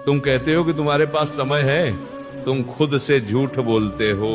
तुम कहते हो कि तुम्हारे पास समय है, तुम खुद से झूठ बोलते हो।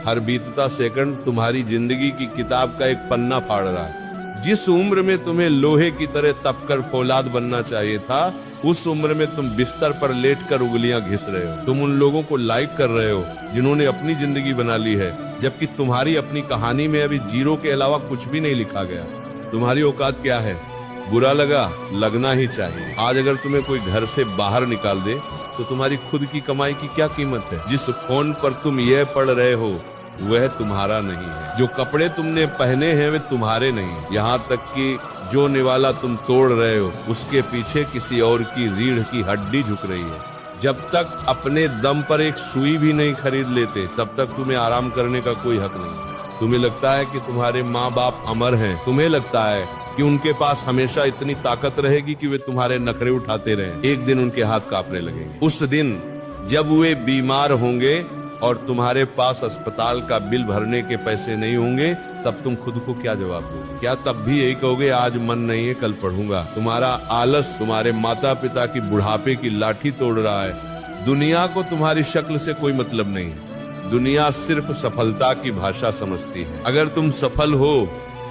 हर बीतता सेकंड तुम्हारी जिंदगी की किताब का एक पन्ना फाड़ रहा है। जिस उम्र में तुम्हें लोहे की तरह तपकर फौलाद बनना चाहिए था, उस उम्र में तुम बिस्तर पर लेटकर उंगलियां घिस रहे हो। तुम उन लोगों को लाइक कर रहे हो जिन्होंने अपनी जिंदगी बना ली है, जबकि तुम्हारी अपनी कहानी में अभी जीरो के अलावा कुछ भी नहीं लिखा गया। तुम्हारी औकात क्या है? बुरा लगा, लगना ही चाहिए। आज अगर तुम्हें कोई घर से बाहर निकाल दे तो तुम्हारी खुद की कमाई की क्या कीमत है? जिस फोन पर तुम यह पढ़ रहे हो वह तुम्हारा नहीं है। जो कपड़े तुमने पहने हैं वे तुम्हारे नहीं। यहाँ तक कि जो निवाला तुम तोड़ रहे हो उसके पीछे किसी और की रीढ़ की हड्डी झुक रही है। जब तक अपने दम पर एक सुई भी नहीं खरीद लेते तब तक तुम्हें आराम करने का कोई हक नहीं। तुम्हें लगता है कि तुम्हारे माँ बाप अमर हैं। तुम्हें लगता है कि उनके पास हमेशा इतनी ताकत रहेगी कि वे तुम्हारे नखरे उठाते रहें। एक दिन उनके हाथ कांपने लगेंगे। उस दिन जब वे बीमार होंगे और तुम्हारे पास अस्पताल का बिल भरने के पैसे नहीं होंगे, तब तुम खुद को क्या जवाब दोगे? क्या तब भी यही कहोगे आज मन नहीं है, कल पढ़ूंगा? तुम्हारा आलस तुम्हारे माता पिता की बुढ़ापे की लाठी तोड़ रहा है। दुनिया को तुम्हारी शक्ल से कोई मतलब नहीं है। दुनिया सिर्फ सफलता की भाषा समझती है। अगर तुम सफल हो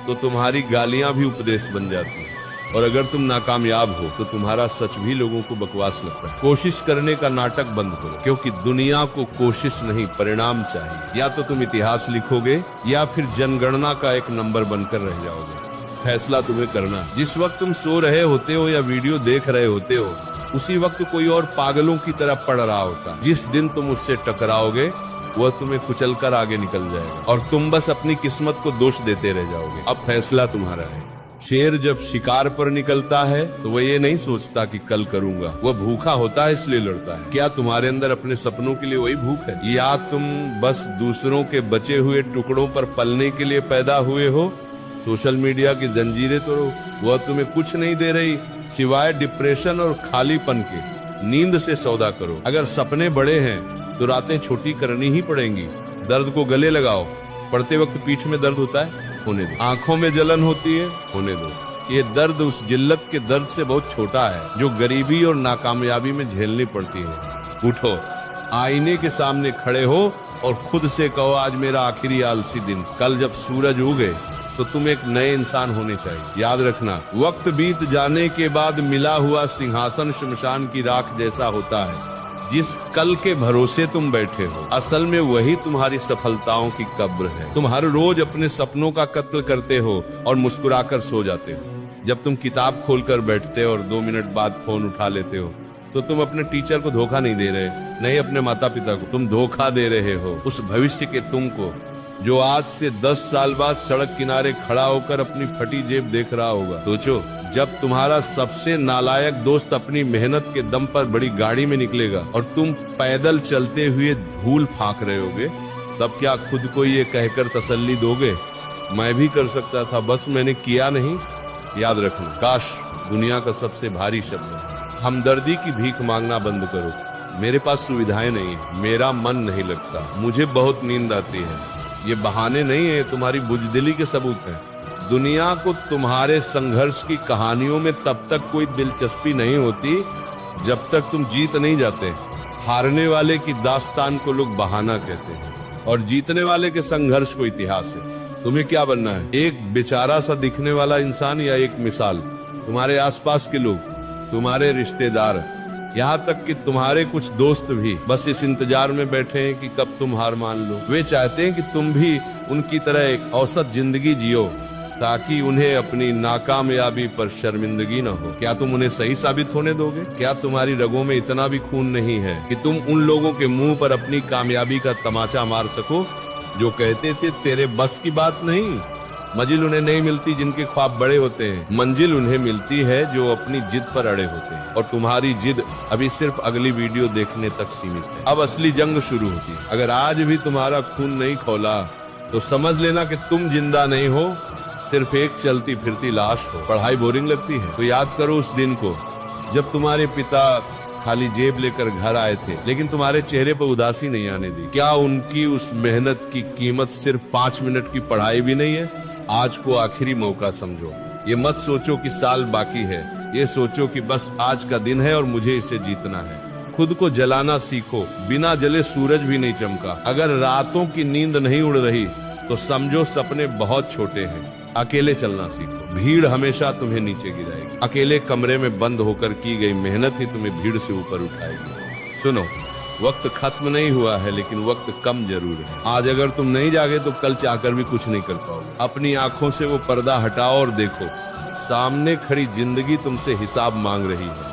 तो तुम्हारी गालियां भी उपदेश बन जाती हैं, और अगर तुम नाकामयाब हो तो तुम्हारा सच भी लोगों को बकवास लगता है। कोशिश करने का नाटक बंद करो, क्योंकि दुनिया को कोशिश नहीं परिणाम चाहिए। या तो तुम इतिहास लिखोगे या फिर जनगणना का एक नंबर बनकर रह जाओगे। फैसला तुम्हें करना। जिस वक्त तुम सो रहे होते हो या वीडियो देख रहे होते हो, उसी वक्त कोई और पागलों की तरह पढ़ रहा होता। जिस दिन तुम उससे टकराओगे वह तुम्हें कुचलकर आगे निकल जाएगा और तुम बस अपनी किस्मत को दोष देते रह जाओगे। अब फैसला तुम्हारा है। शेर जब शिकार पर निकलता है तो वह ये नहीं सोचता कि कल करूंगा, वह भूखा होता है इसलिए लड़ता है। क्या तुम्हारे अंदर अपने सपनों के लिए वही भूख है, या तुम बस दूसरों के बचे हुए टुकड़ों पर पलने के लिए पैदा हुए हो? सोशल मीडिया की जंजीरें तोड़ो, वह तुम्हें कुछ नहीं दे रही सिवाय डिप्रेशन और खालीपन के। नींद से सौदा करो। अगर सपने बड़े हैं तो रातें छोटी करनी ही पड़ेंगी। दर्द को गले लगाओ। पढ़ते वक्त पीठ में दर्द होता है, होने दो। आंखों में जलन होती है, होने दो। ये दर्द उस जिल्लत के दर्द से बहुत छोटा है जो गरीबी और नाकामयाबी में झेलनी पड़ती है। उठो, आईने के सामने खड़े हो और खुद से कहो आज मेरा आखिरी आलसी दिन। कल जब सूरज उगे तो तुम एक नए इंसान होने चाहिए। याद रखना, वक्त बीत जाने के बाद मिला हुआ सिंहासन शमशान की राख जैसा होता है। जिस कल के भरोसे तुम बैठे हो, असल में वही तुम्हारी सफलताओं की कब्र है। तुम हर रोज अपने सपनों का कत्ल करते हो और मुस्कुराकर सो जाते हो। जब तुम किताब खोलकर बैठते हो और 2 मिनट बाद फोन उठा लेते हो तो तुम अपने टीचर को धोखा नहीं दे रहे, नहीं अपने माता पिता को। तुम धोखा दे रहे हो उस भविष्य के तुमको जो आज से 10 साल बाद सड़क किनारे खड़ा होकर अपनी फटी जेब देख रहा होगा। सोचो, जब तुम्हारा सबसे नालायक दोस्त अपनी मेहनत के दम पर बड़ी गाड़ी में निकलेगा और तुम पैदल चलते हुए धूल फांक रहे होगे, तब क्या खुद को ये कहकर तसल्ली दोगे मैं भी कर सकता था, बस मैंने किया नहीं? याद रखना, काश दुनिया का सबसे भारी शब्द है हमदर्दी की भीख मांगना बंद करो। मेरे पास सुविधाएं नहीं है, मेरा मन नहीं लगता, मुझे बहुत नींद आती है। ये बहाने नहीं है, तुम्हारी बुजदिली के सबूत हैं। दुनिया को तुम्हारे संघर्ष की कहानियों में तब तक कोई दिलचस्पी नहीं होती जब तक तुम जीत नहीं जाते। हारने वाले की दास्तान को लोग बहाना कहते हैं और जीतने वाले के संघर्ष को इतिहास है। तुम्हें क्या बनना है? एक बेचारा सा दिखने वाला इंसान या एक मिसाल? तुम्हारे आसपास के लोग, तुम्हारे रिश्तेदार, यहाँ तक कि तुम्हारे कुछ दोस्त भी बस इस इंतजार में बैठे हैं कि कब तुम हार मान लो। वे चाहते हैं कि तुम भी उनकी तरह एक औसत जिंदगी जियो ताकि उन्हें अपनी नाकामयाबी पर शर्मिंदगी न हो। क्या तुम उन्हें सही साबित होने दोगे? क्या तुम्हारी रगों में इतना भी खून नहीं है कि तुम उन लोगों के मुंह पर अपनी कामयाबी का तमाचा मार सको जो कहते थे तेरे बस की बात नहीं? मंजिल उन्हें नहीं मिलती जिनके ख्वाब बड़े होते हैं, मंजिल उन्हें मिलती है जो अपनी जिद पर अड़े होते हैं। और तुम्हारी जिद अभी सिर्फ अगली वीडियो देखने तक सीमित है। अब असली जंग शुरू होती है। अगर आज भी तुम्हारा खून नहीं खौला तो समझ लेना कि तुम जिंदा नहीं हो, सिर्फ एक चलती फिरती लाश हो। पढ़ाई बोरिंग लगती है तो याद करो उस दिन को जब तुम्हारे पिता खाली जेब लेकर घर आए थे लेकिन तुम्हारे चेहरे पर उदासी नहीं आने दी। क्या उनकी उस मेहनत की कीमत सिर्फ 5 मिनट की पढ़ाई भी नहीं है? आज को आखिरी मौका समझो। ये मत सोचो कि साल बाकी है, ये सोचो कि बस आज का दिन है और मुझे इसे जीतना है। खुद को जलाना सीखो, बिना जले सूरज भी नहीं चमका। अगर रातों की नींद नहीं उड़ रही तो समझो सपने बहुत छोटे हैं। अकेले चलना सीखो, भीड़ हमेशा तुम्हें नीचे गिराएगी। अकेले कमरे में बंद होकर की गई मेहनत ही तुम्हें भीड़ से ऊपर उठाएगी। सुनो, वक्त खत्म नहीं हुआ है, लेकिन वक्त कम जरूर है। आज अगर तुम नहीं जागे तो कल चाहकर भी कुछ नहीं कर पाओगे। अपनी आंखों से वो पर्दा हटाओ और देखो, सामने खड़ी जिंदगी तुमसे हिसाब मांग रही है।